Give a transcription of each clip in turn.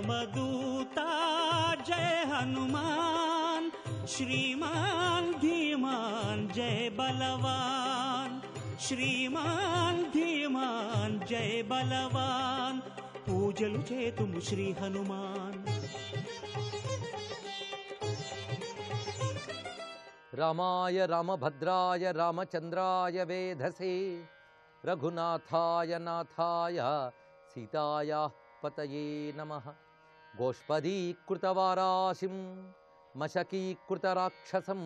रामदूता जय हनुमान, श्रीमान धीमान जय बलवान, श्रीमान धीमान जय बलवान, पूजलु చేతుము శ్రీ హనుమాన్. రామాయ రామభద్రాయ రామచంద్రాయ వేధసే, రఘునాథాయ నాథాయ సీతాయ పతయే నమః. గోష్పదీకృతవారాశిం మశకీకృతరాక్షసం,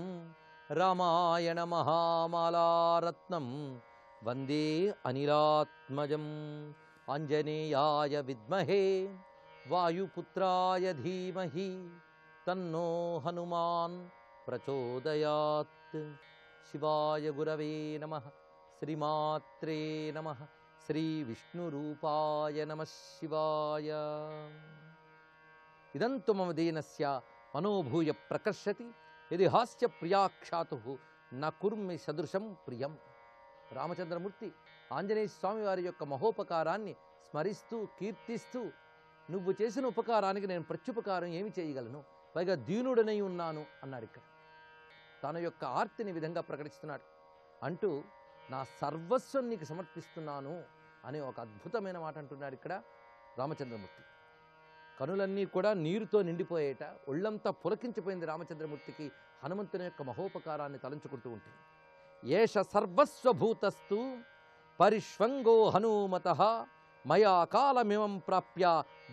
రామాయణ మహామాలారత్నం వందే అనిలాత్మజం. ఆంజనేయాయ విద్మహే వాయుపుత్రాయ ధీమహి తన్నో హనుమాన్ ప్రచోదయాత్. శివాయ గురవే నమః. శ్రీమాత్రే నమః. శ్రీ విష్ణురూపాయ నమః శివాయ. ఇదంతు మమ దీనస్య మనోభూయ ప్రకర్షతి, యది హాస్య ప్రియాక్షాతు న కుర్మి సదృశం ప్రియం. రామచంద్రమూర్తి ఆంజనేయ స్వామి వారి యొక్క మహోపకారాన్ని స్మరిస్తూ కీర్తిస్తూ, నువ్వు చేసిన ఉపకారానికి నేను ప్రత్యుపకారం ఏమి చేయగలను, పైగా దీనుడనై ఉన్నాను అన్నాడు. ఇక్కడ తన యొక్క ఆర్తిని విధంగా ప్రకటిస్తున్నాడు. అంటూ నా సర్వస్వం నీకు సమర్పిస్తున్నాను అనే ఒక అద్భుతమైన మాట అంటున్నాడు ఇక్కడ రామచంద్రమూర్తి. కనులన్నీ కూడా నీరుతో నిండిపోయేట, ఒళ్ళంతా పులకించిపోయింది రామచంద్రమూర్తికి హనుమంతుని యొక్క మహోపకారాన్ని తలంచుకుంటూ ఉంటుంది. ఏష సర్వస్వభూతస్తు పరిష్వంగో హనుమతః, మయా కాలమిమం ప్రాప్య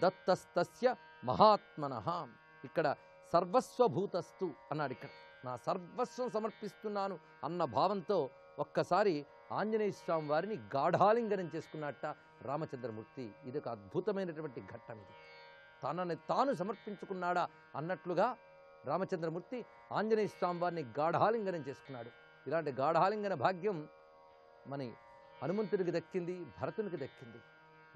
దత్తస్తస్య మహాత్మనః. ఇక్కడ సర్వస్వభూతస్తు అన్నాడు. ఇక్కడ నా సర్వస్వం సమర్పిస్తున్నాను అన్న భావంతో ఒక్కసారి ఆంజనేయ స్వామి వారిని గాఢాలింగనం చేసుకున్నట్ట రామచంద్రమూర్తి. ఇది ఒక అద్భుతమైనటువంటి ఘట్టం. ఇది తనని తాను సమర్పించుకున్నాడా అన్నట్లుగా రామచంద్రమూర్తి ఆంజనేయ స్వామి వారిని గాఢాలింగనం చేసుకున్నాడు. ఇలాంటి గాఢాలింగన భాగ్యం మన హనుమంతుడికి దక్కింది, భరతునికి దక్కింది.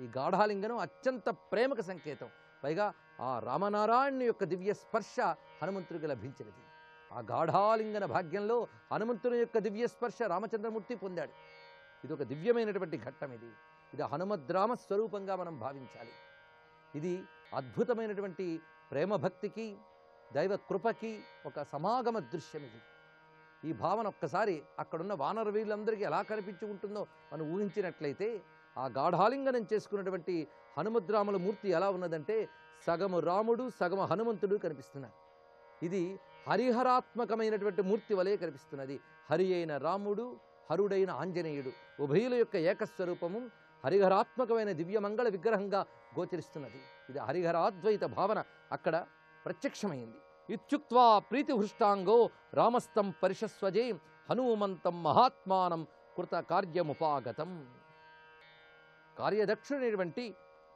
ఈ గాఢాలింగనం అత్యంత ప్రేమకు సంకేతం. పైగా ఆ రామనారాయణుని యొక్క దివ్య స్పర్శ హనుమంతుడికి లభించినది. ఆ గాఢాలింగన భాగ్యంలో హనుమంతుని యొక్క దివ్య స్పర్శ రామచంద్రమూర్తి పొందాడు. ఇది ఒక దివ్యమైనటువంటి ఘట్టం. ఇది హనుమద్రామ స్వరూపంగా మనం భావించాలి. ఇది అద్భుతమైనటువంటి ప్రేమభక్తికి దైవ కృపకి ఒక సమాగమ దృశ్యం. ఈ భావన ఒక్కసారి అక్కడున్న వానర వీళ్ళందరికీ ఎలా కనిపించి ఉంటుందో మనం ఊహించినట్లయితే, ఆ గాఢాలింగనం చేసుకున్నటువంటి హనుమద్రాముల మూర్తి ఎలా ఉన్నదంటే సగము రాముడు సగము హనుమంతుడు కనిపిస్తున్నారు. ఇది హరిహరాత్మకమైనటువంటి మూర్తి వలె కనిపిస్తున్నది. హరి అయిన రాముడు, హరుడైన ఆంజనేయుడు ఉభయుల యొక్క ఏకస్వరూపము హరిహరాత్మకమైన దివ్యమంగళ విగ్రహంగా గోచరిస్తున్నది. ఇది హరిహరాద్వైత భావన అక్కడ ప్రత్యక్షమైంది. ఇత్యుక్త్వా ప్రీతిహృష్టాంగో రామస్తం పరిషస్వజే, హనుమంతం మహాత్మానం కృత కార్యముపాగతం. కార్యదక్షుడైనటువంటి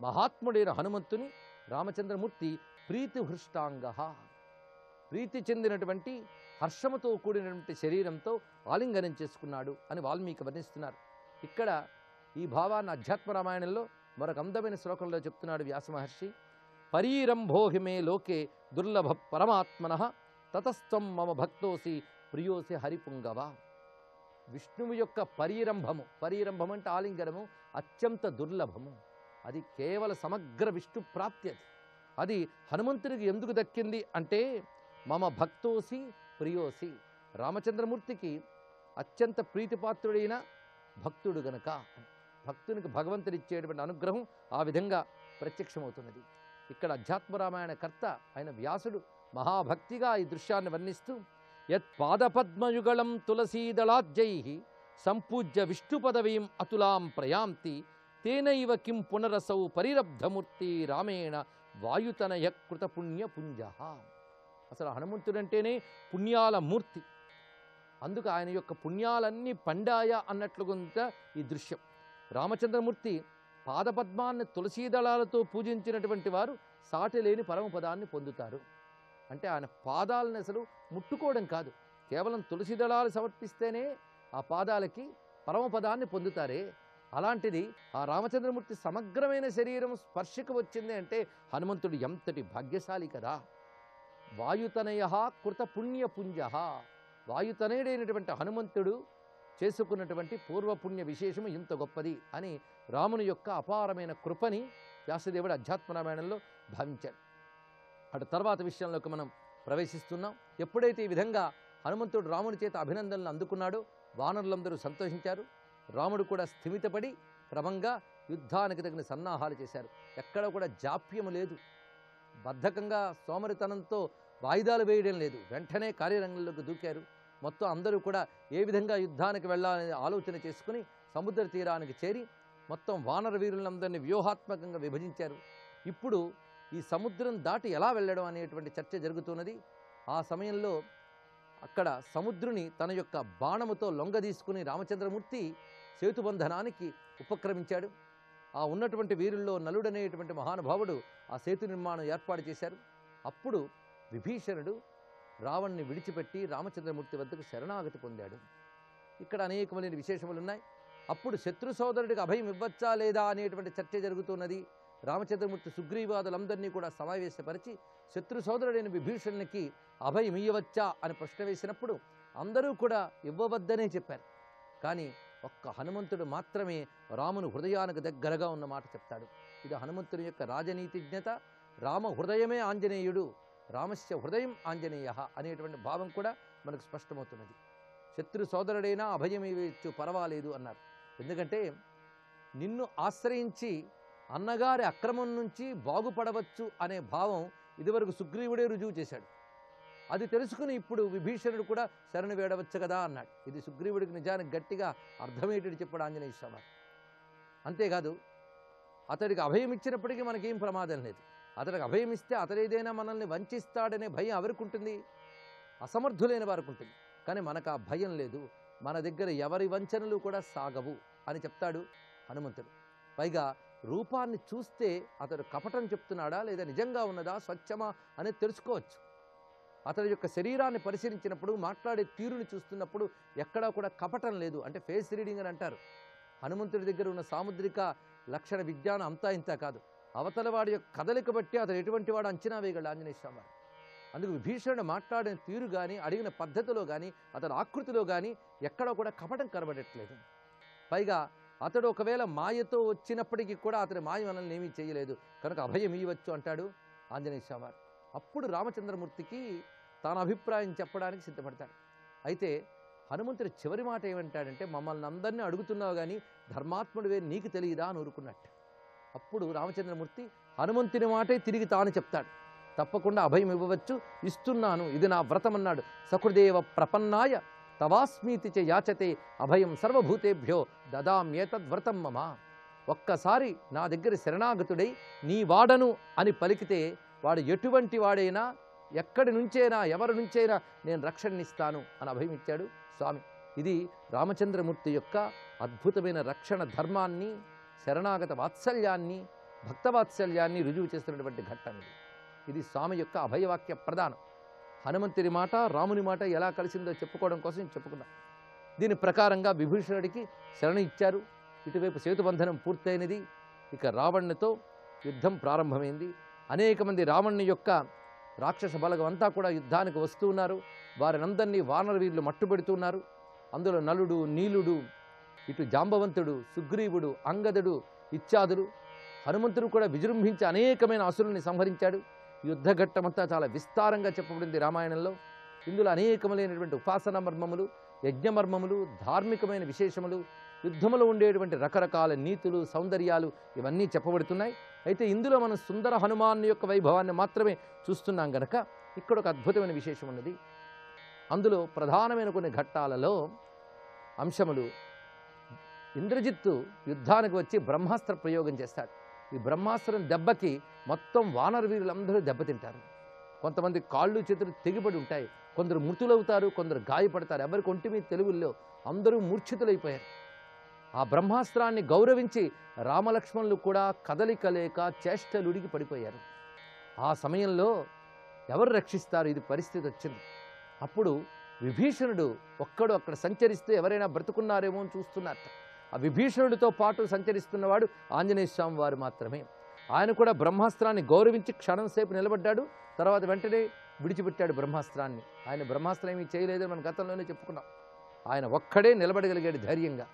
మహాత్ముడైన హనుమంతుని రామచంద్రమూర్తి ప్రీతిహృష్టాంగ, ప్రీతి చెందినటువంటి హర్షముతో కూడినటువంటి శరీరంతో ఆలింగనం చేసుకున్నాడు అని వాల్మీకి వర్ణిస్తున్నారు. ఇక్కడ ఈ భావాన్ని అధ్యాత్మ రామాయణంలో మరొక అందమైన శ్లోకంలో చెప్తున్నాడు వ్యాసమహర్షి. పరీరంభోహి మే లోకే దుర్లభ పరమాత్మనః, తతస్త్వం మమ భక్తోసి ప్రియోసి హరిపుంగవ. విష్ణువు యొక్క పరీరంభము, పరీరంభం అంటే ఆలింగనము, అత్యంత దుర్లభము. అది కేవల సమగ్ర విష్ణు ప్రాప్తి. అది హనుమంతుడికి ఎందుకు దక్కింది అంటే మమ భక్తోసి ప్రియోసి, రామచంద్రమూర్తికి అత్యంత ప్రీతిపాత్రుడైన భక్తుడు గనక భక్తునికి భగవంతుడు ఇచ్చేటువంటి అనుగ్రహం ఆ విధంగా ప్రత్యక్షమవుతున్నది. ఇక్కడ అధ్యాత్మరామాయణ కర్త అయిన వ్యాసుడు మహాభక్తిగా ఈ దృశ్యాన్ని వర్ణిస్తూ, యత్ పాదపద్మయుగళం తులసీదళాజ్జై సంపూజ్య విష్ణుపదవీం అతులాం ప్రయాంతి, తేనైవ కిం పునరసౌ పరిరబ్ధమూర్తి రామేణ వాయుతనయ కృత పుణ్యపుంజ. అసలు హనుమంతుడంటేనే పుణ్యాల మూర్తి. అందుకు ఆయన యొక్క పుణ్యాలన్నీ పండాయా అన్నట్లుగా ఈ దృశ్యం. రామచంద్రమూర్తి పాదపద్మాన్ని తులసీదళాలతో పూజించినటువంటి వారు సాటి లేని పరమపదాన్ని పొందుతారు. అంటే ఆయన పాదాలను అసలు ముట్టుకోవడం కాదు, కేవలం తులసీదళాలు సమర్పిస్తేనే ఆ పాదాలకి పరమపదాన్ని పొందుతారే. అలాంటిది ఆ రామచంద్రమూర్తి సమగ్రమైన శరీరం స్పర్శకు వచ్చింది అంటే హనుమంతుడు ఎంతటి భాగ్యశాలి కదా. వాయుతనయ కృత పుణ్యపుంజ, వాయుతనయుడైనటువంటి హనుమంతుడు చేసుకున్నటువంటి పూర్వపుణ్య విశేషము ఇంత గొప్పది అని రాముని యొక్క అపారమైన కృపని వ్యాసదేవుడు అధ్యాత్మరామాయణంలో భావించాడు. అటు తర్వాత విషయంలోకి మనం ప్రవేశిస్తున్నాం. ఎప్పుడైతే ఈ విధంగా హనుమంతుడు రాముని చేత అభినందనలు అందుకున్నాడో వానరులందరూ సంతోషించారు. రాముడు కూడా స్థిమితపడి క్రమంగా యుద్ధానికి తగిన సన్నాహాలు చేశారు. ఎక్కడ కూడా జాప్యము లేదు, బద్ధకంగా సోమరితనంతో వాయిదాలు వేయడం లేదు. వెంటనే కార్యరంగంలోకి దూకారు. మొత్తం అందరూ కూడా ఏ విధంగా యుద్ధానికి వెళ్ళాలనే ఆలోచన చేసుకుని సముద్ర తీరానికి చేరి మొత్తం వానర వీరులందరినీ వ్యూహాత్మకంగా విభజించారు. ఇప్పుడు ఈ సముద్రం దాటి ఎలా వెళ్ళడం అనేటువంటి చర్చ జరుగుతున్నది. ఆ సమయంలో అక్కడ సముద్రుని తన యొక్క బాణముతో లొంగదీసుకుని రామచంద్రమూర్తి సేతుబంధనానికి ఉపక్రమించాడు. ఆ ఉన్నటువంటి వీరుల్లో నలుడనేటువంటి మహానుభావుడు ఆ సేతు నిర్మాణం ఏర్పాటు చేశారు. అప్పుడు విభీషణుడు రావణ్ణి విడిచిపెట్టి రామచంద్రమూర్తి వద్దకు శరణాగతి పొందాడు. ఇక్కడ అనేకమైన విశేషములు ఉన్నాయి. అప్పుడు శత్రు సోదరుడికి అభయం ఇవ్వచ్చా లేదా అనేటువంటి చర్చ జరుగుతున్నది. రామచంద్రమూర్తి సుగ్రీవాదులందరినీ కూడా సమావేశపరిచి శత్రు సోదరుడైన విభీషణునికి అభయం ఇవ్వవచ్చా అని ప్రశ్న వేసినప్పుడు అందరూ కూడా ఇవ్వవద్దనే చెప్పారు. కానీ ఒక్క హనుమంతుడు మాత్రమే రాముని హృదయానికి దగ్గరగా ఉన్న మాట చెప్తాడు. ఇది హనుమంతుని యొక్క రాజనీతిజ్ఞత. రామ హృదయమే ఆంజనేయుడు, రామస్య హృదయం ఆంజనేయ అనేటువంటి భావం కూడా మనకు స్పష్టమవుతున్నది. శత్రు సోదరుడైనా అభయం ఇవ్వచ్చు, పర్వాలేదు అన్నారు. ఎందుకంటే నిన్ను ఆశ్రయించి అన్నగారి అక్రమం నుంచి బాగుపడవచ్చు అనే భావం ఇదివరకు సుగ్రీవుడే రుజువు చేశాడు. అది తెలుసుకుని ఇప్పుడు విభీషణుడు కూడా శరణు వేడవచ్చు కదా అన్నాడు. ఇది సుగ్రీవుడికి నిజానికి గట్టిగా అర్థమయ్యేటట్టు చెప్పాడు ఆంజనేయ స్వామి. అంతేకాదు అతడికి అభయం ఇచ్చినప్పటికీ మనకేం ప్రమాదం లేదు. అతడికి అభయం ఇస్తే అతడేదైనా మనల్ని వంచిస్తాడనే భయం ఎవరికి ఉంటుంది? అసమర్థులైన వారికి ఉంటుంది. కానీ మనకు ఆ భయం లేదు. మన దగ్గర ఎవరి వంచనలు కూడా సాగవు అని చెప్తాడు హనుమంతుడు. పైగా రూపాన్ని చూస్తే అతడు కపటం చెప్తున్నాడా లేదా నిజంగా ఉన్నదా స్వచ్ఛమా అనేది తెలుసుకోవచ్చు. అతడి యొక్క శరీరాన్ని పరిశీలించినప్పుడు, మాట్లాడే తీరుని చూస్తున్నప్పుడు ఎక్కడా కూడా కపటం లేదు. అంటే ఫేస్ రీడింగ్ అని అంటారు. హనుమంతుడి దగ్గర ఉన్న సాముద్రిక లక్షణ విజ్ఞానం అంతా ఇంత కాదు. అవతల వాడి యొక్క కదలిక బట్టి అతడు ఎటువంటి వాడు అంచనా వేయగలడు ఆంజనేయ స్వామి. అందుకు విభీషణుడు మాట్లాడిన తీరు కానీ, అడిగిన పద్ధతిలో కానీ, అతని ఆకృతిలో కానీ ఎక్కడా కూడా కపటం కనబడట్లేదు. పైగా అతడు ఒకవేళ మాయతో వచ్చినప్పటికీ కూడా అతడి మాయ మనల్ని ఏమీ చేయలేదు కనుక అభయం ఇవ్వచ్చు అంటాడు ఆంజనేయ స్వామి. అప్పుడు రామచంద్రమూర్తికి తన అభిప్రాయం చెప్పడానికి సిద్ధపడతాడు. అయితే హనుమంతుడి చివరి మాట ఏమంటాడంటే, మమ్మల్ని అందరినీ అడుగుతున్నావు కానీ ధర్మాత్ముడివే నీకు తెలియదా అని ఊరుకున్నట్టు. అప్పుడు రామచంద్రమూర్తి హనుమంతుని మాటే తిరిగి తాను చెప్తాడు. తప్పకుండా అభయం ఇవ్వవచ్చు, ఇస్తున్నాను, ఇది నా వ్రతం అన్నాడు. సకృదేవ ప్రపన్నాయ తవాస్మీతి చ యాచతే అభయం సర్వభూతేభ్యో దదామ్యేతద్వ్రతం మమ. ఒక్కసారి నా దగ్గర శరణాగతుడై నీ వాడను అని పలికితే వాడు ఎటువంటి వాడైనా, ఎక్కడి నుంచైనా, ఎవరి నుంచైనా నేను రక్షణనిస్తాను అని అభయం ఇచ్చాడు స్వామి. ఇది రామచంద్రమూర్తి యొక్క అద్భుతమైన రక్షణ ధర్మాన్ని, శరణాగత వాత్సల్యాన్ని, భక్తవాత్సల్యాన్ని రుజువు చేస్తున్నటువంటి ఘట్టం ఇది. ఇది స్వామి యొక్క అభయవాక్య ప్రధానం. హనుమంతుడి మాట రాముని మాట ఎలా కలిసిందో చెప్పుకోవడం కోసం చెప్పుకున్నాం. దీని ప్రకారంగా విభీషణుడికి శరణు ఇచ్చారు. ఇటువైపు సేతుబంధనం పూర్తయినది. ఇక రావణునితో యుద్ధం ప్రారంభమైంది. అనేక మంది రావణుని యొక్క రాక్షస బలగం అంతా కూడా యుద్ధానికి వస్తూ ఉన్నారు. వారినందరినీ వానర వీరులు మట్టుబెడుతున్నారు. అందులో నలుడు, నీలుడు, ఇటు జాంబవంతుడు, సుగ్రీవుడు, అంగదుడు ఇత్యాదులు. హనుమంతుడు కూడా విజృంభించి అనేకమైన అసురుల్ని సంహరించాడు. యుద్ధఘట్టమంతా చాలా విస్తారంగా చెప్పబడింది రామాయణంలో. ఇందులో అనేకములైనటువంటి ఉపాసనా మర్మములు, యజ్ఞమర్మములు, ధార్మికమైన విశేషములు, యుద్ధములో ఉండేటువంటి రకరకాల నీతులు, సౌందర్యాలు ఇవన్నీ చెప్పబడుతున్నాయి. అయితే ఇందులో మనం సుందర హనుమాన్ యొక్క వైభవాన్ని మాత్రమే చూస్తున్నాం గనక ఇక్కడ ఒక అద్భుతమైన విశేషం ఉన్నది. అందులో ప్రధానమైన కొన్ని ఘట్టాలలో అంశములు. ఇంద్రజిత్తు యుద్ధానికి వచ్చి బ్రహ్మాస్త్ర ప్రయోగం చేస్తాడు. ఈ బ్రహ్మాస్త్రం దెబ్బకి మొత్తం వానర వీరులందరూ దెబ్బతింటారు. కొంతమంది కాళ్ళు చేతులు తెగిపడి ఉంటాయి, కొందరు మృతులవుతారు, కొందరు గాయపడతారు. ఎవరికి ఒంటి మీద తెలుగుల్లో అందరూ మూర్ఛితులైపోయారు. ఆ బ్రహ్మాస్త్రాన్ని గౌరవించి రామలక్ష్మణులు కూడా కదలిక లేక చేష్టలుడికి పడిపోయారు. ఆ సమయంలో ఎవరు రక్షిస్తారు? ఇది పరిస్థితి వచ్చింది. అప్పుడు విభీషణుడు ఒక్కడు అక్కడ సంచరిస్తూ ఎవరైనా బ్రతుకున్నారేమో అని చూస్తున్నారు. ఆ విభీషణుడితో పాటు సంచరిస్తున్నవాడు ఆంజనేయ స్వామి వారు మాత్రమే. ఆయన కూడా బ్రహ్మాస్త్రాన్ని గౌరవించి క్షణం సేపు నిలబడ్డాడు. తర్వాత వెంటనే విడిచిపెట్టాడు బ్రహ్మాస్త్రాన్ని. ఆయన బ్రహ్మాస్త్రం ఏమీ చేయలేదని మన గతంలోనే చెప్పుకున్నాం. ఆయన ఒక్కడే నిలబడగలిగాడు ధైర్యంగా.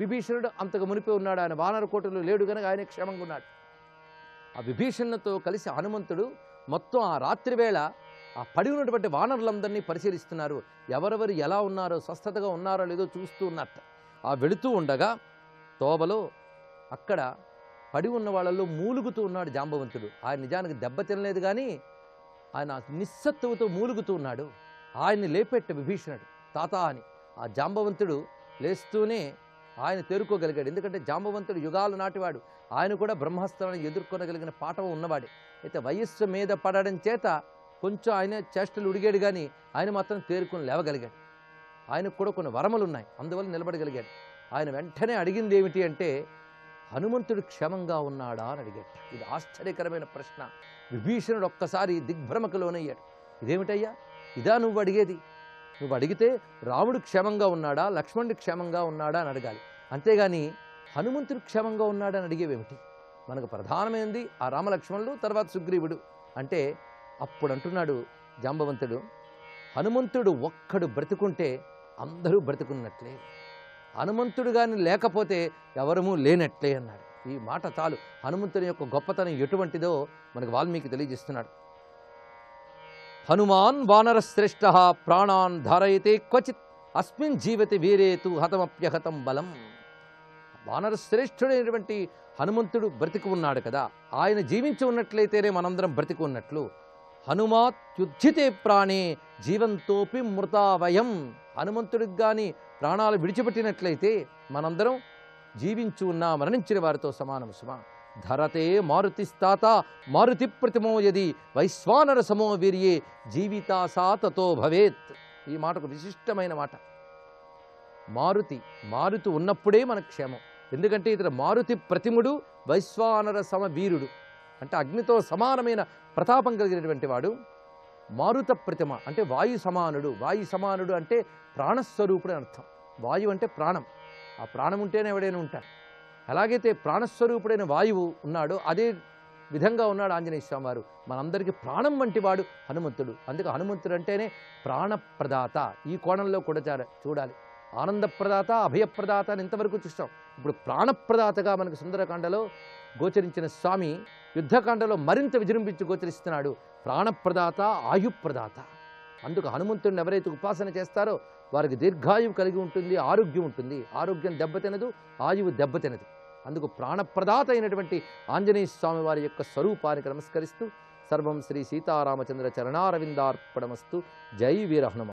విభీషణుడు అంతకు మునిపే ఉన్నాడు. ఆయన వానర కోటలో లేడు కనుక ఆయన క్షేమంగా ఉన్నాడు. ఆ విభీషణులతో కలిసి హనుమంతుడు మొత్తం ఆ రాత్రి వేళ ఆ పడి ఉన్నటువంటి వానరులందరినీ పరిశీలిస్తున్నారు. ఎవరెవరు ఎలా ఉన్నారో, స్వస్థతగా ఉన్నారో లేదో చూస్తూ ఉన్నట్ట. ఆ వెళుతూ ఉండగా తోబలో అక్కడ పడి ఉన్న వాళ్ళల్లో మూలుగుతూ ఉన్నాడు జాంబవంతుడు. ఆయన నిజానికి దెబ్బ తినలేదు, కానీ ఆయన నిస్సత్తువతో మూలుగుతూ ఉన్నాడు. ఆయన్ని లేపెట్ట విభీషణుడు, తాత అని. ఆ జాంబవంతుడు లేస్తూనే ఆయన తేరుకోగలిగాడు. ఎందుకంటే జాంబవంతుడు యుగాలు నాటివాడు. ఆయన కూడా బ్రహ్మాస్త్రాన్ని ఎదుర్కొనగలిగిన పాఠం ఉన్నవాడే. అయితే వయస్సు మీద పడడం చేత కొంచెం ఆయన చేష్టలు ఉడిగాడు, కానీ ఆయన మాత్రం తేరుకొని లేవగలిగాడు. ఆయనకు కూడా కొన్ని వరములు ఉన్నాయి, అందువల్ల నిలబడగలిగాడు. ఆయన వెంటనే అడిగింది ఏమిటి అంటే, హనుమంతుడు క్షేమంగా ఉన్నాడా అని అడిగాడు. ఇది ఆశ్చర్యకరమైన ప్రశ్న. విభీషణుడు ఒక్కసారి దిగ్భ్రమకు లోనయ్యాడు. ఇదేమిటయ్యా, ఇదా నువ్వు అడిగేది? నువ్వు అడిగితే రాముడు క్షేమంగా ఉన్నాడా, లక్ష్మణుడు క్షేమంగా ఉన్నాడా అని అడగాలి. అంతేగాని హనుమంతుడు క్షేమంగా ఉన్నాడా అని అడిగేవేమిటి? మనకు ప్రధానమైనది ఆ రామలక్ష్మణుడు, తర్వాత సుగ్రీవుడు. అంటే అప్పుడు అంటున్నాడు జాంబవంతుడు, హనుమంతుడు ఒక్కడు బ్రతుకుంటే అందరూ బ్రతుకున్నట్లే, హనుమంతుడు కానీ లేకపోతే ఎవరమూ లేనట్లే అన్నాడు. ఈ మాట చాలు. హనుమంతుని యొక్క గొప్పతనం ఎటువంటిదో మనకు వాల్మీకి తెలియజేస్తున్నాడు. హనుమాన్ వానర శ్రేష్ఠ ప్రాణాన్ ధారయతే క్వచిత్ అస్మిన్ జీవతి వీరేతు హతమప్యహతం బలం. వానర శ్రేష్ఠుడైనటువంటి హనుమంతుడు బ్రతికి ఉన్నాడు కదా, ఆయన జీవించి ఉన్నట్లయితేనే మనందరం బ్రతికి ఉన్నట్లు. హనుమాత్యుజ్జితే ప్రాణే జీవంతోపి మృతావయం. హనుమంతుడికి కానీ ప్రాణాలు విడిచిపెట్టినట్లయితే మనందరం జీవించి ఉన్నా మరణించిన వారితో సమానం సుమా. ధరతే మారుతిస్తాత మారుతి ప్రతిమో యది వైశ్వానర సమో వీర్యే జీవితాసా తతో భవేత్. ఈ మాటకు విశిష్టమైన మాట. మారుతి ఉన్నప్పుడే మన క్షేమం. ఎందుకంటే ఇతర మారుతి ప్రతిముడు వైశ్వానర సమ వీరుడు, అంటే అగ్నితో సమానమైన ప్రతాపం కలిగినటువంటి వాడు. మారుత ప్రతిమ అంటే వాయు సమానుడు. వాయు సమానుడు అంటే ప్రాణస్వరూపుడు అని అర్థం. వాయువు అంటే ప్రాణం. ఆ ప్రాణం ఉంటేనే ఎవడైనా ఉంటాడు. ఎలాగైతే ప్రాణస్వరూపుడైన వాయువు ఉన్నాడో అదే విధంగా ఉన్నాడు ఆంజనేయ స్వామి వారు. మనందరికీ ప్రాణం వంటి వాడు హనుమంతుడు. అందుకే హనుమంతుడు అంటేనే ప్రాణప్రదాత. ఈ కోణంలో కూడా చూడాలి. ఆనందప్రదాత, అభయప్రదాత అని ఇంతవరకు చూస్తాం. ఇప్పుడు ప్రాణప్రదాతగా మనకు సుందరకాండలో గోచరించిన స్వామి యుద్ధకాండలో మరింత విజృంభించి గోచరిస్తున్నాడు. ప్రాణప్రదాత, ఆయుప్రదాత. అందుకు హనుమంతుడిని ఎవరైతే ఉపాసన చేస్తారో వారికి దీర్ఘాయువు కలిగి ఉంటుంది, ఆరోగ్యం ఉంటుంది. ఆరోగ్యం దెబ్బతినదు, ఆయువు దెబ్బతినదు. అందుకు ప్రాణప్రదాత అయినటువంటి ఆంజనేయ స్వామి వారి యొక్క స్వరూపానికి నమస్కరిస్తూ సర్వం శ్రీ సీతారామచంద్ర చరణారవిందార్పణమస్తు. జై వీర హనుమ.